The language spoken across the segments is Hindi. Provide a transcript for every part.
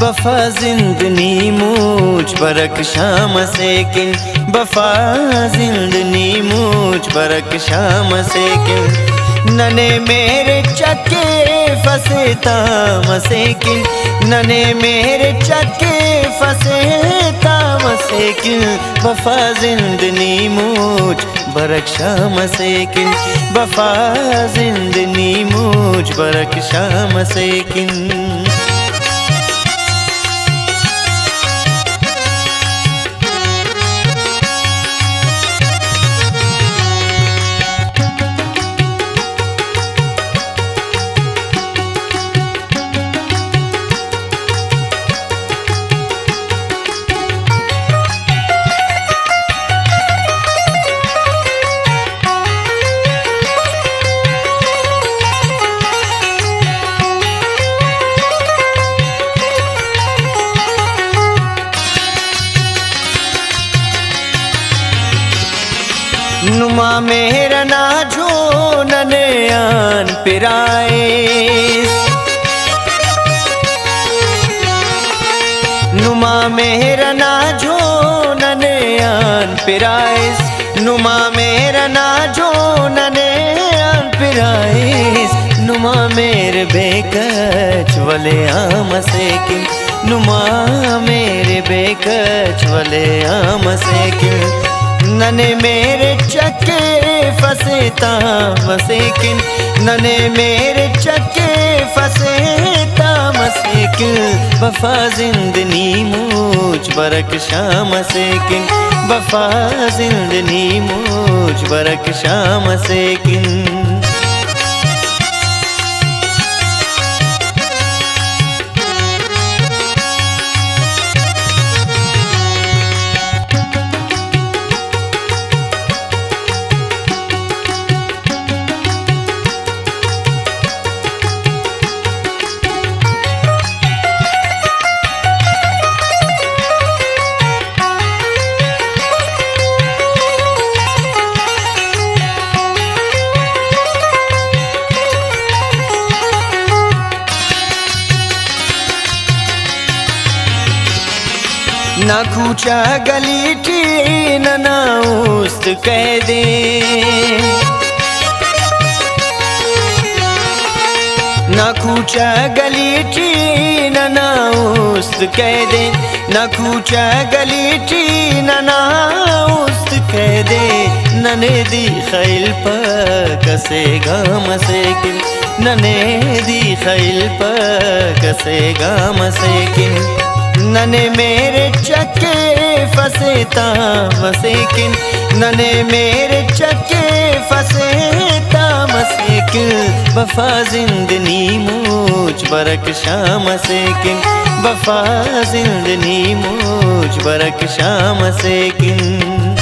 वफा जिंदनी मुझ बरक शाम से किन, वफा जिंदनी मुझ बरक शाम से किन। नने मेरे चक्के फसे ताम से किन, नने मेरे चक्के फसे ताम से किन। वफा जिंदनी मुझ बरक शाम से किन, वफा जिंदनी मुझ बरक शाम से किन। नुमा मेरा ना जो नने आन पिराइस, नुमा मेरा ना जो नने आन पिराइस, नुमा मेरा ना जो नने आन पिराइस। नुमा मेरे बेकच वले आम से किन, नुमा मेरे बेकच वले आम से किन। नने मेरे चक्के फसे ताम से किन, नने मेरे चक्के फसे ताम से किन। वफा जिंदनी मुझ बरक शाम से किन, वफा जिंदनी मुझ बरक शाम से किन। ना कूचा गली टी ना उस्त कह दे, ना कूचा गली टी ना उस्त कह दे, ना कूचा गली टी ना उस्त कह दे। नने दी खैल पर कसे गाम से किन, नने दी खैल पर कसे गाम से किन। नने मेरे चक्के फसे ताम से किन, नने मेरे चक्के फसे ताम से किन। वफा जिंदनी मुझ बरक शाम से किन, वफा जिंदनी मुझ बरक शाम से किन।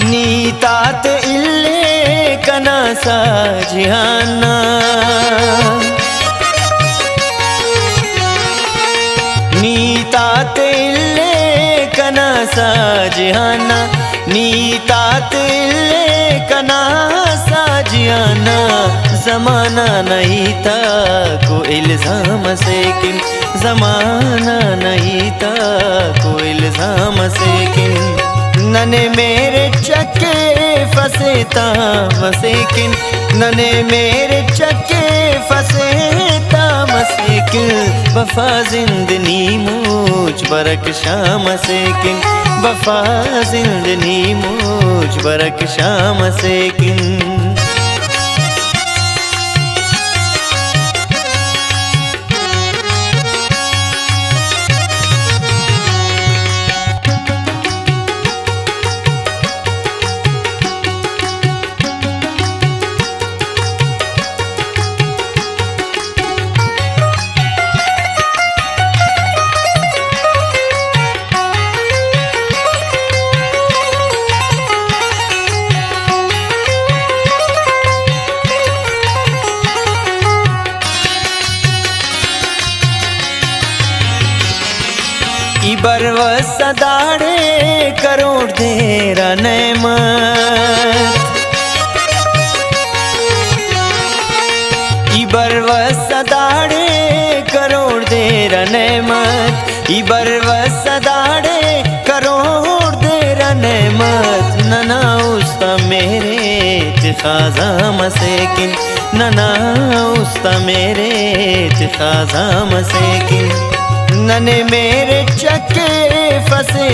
नीतात इल्ले कना साजिहाना, नीतात इल्ले कना साजिहाना, नीतात इल्ले कना साजिहाना। जमाना नहीं था को इल्जाम से किन, जमाना नहीं था को इल्जाम से किन। नने मेरे चक्के फसे ताम से किन, नने मेरे चक्के फसे ताम से किन। वफा जिंदनी मुझ बरक शाम से किन, वफा जिंदनी मुझ बरक शाम से किन। बरवस दाड़े करोड़ देरा नेमत बरवस दाड़े करोड़ देरा नेमत बरवस दाड़े करोड़ देरा नेमत नना उस्ता मेरे खाजा मसेकिन नना उस्ता मेरे खाजा मसेकिन नने मेरे चक्के फसे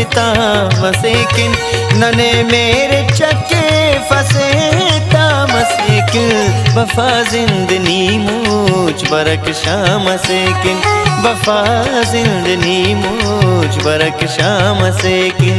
मसेकिन नने मेरे चक्के फसे मसेकिन वफा जिंदनी मूझ बरक शाम मसेकिन वफा जिंदनी मूझ बरक शाम मसेकिन।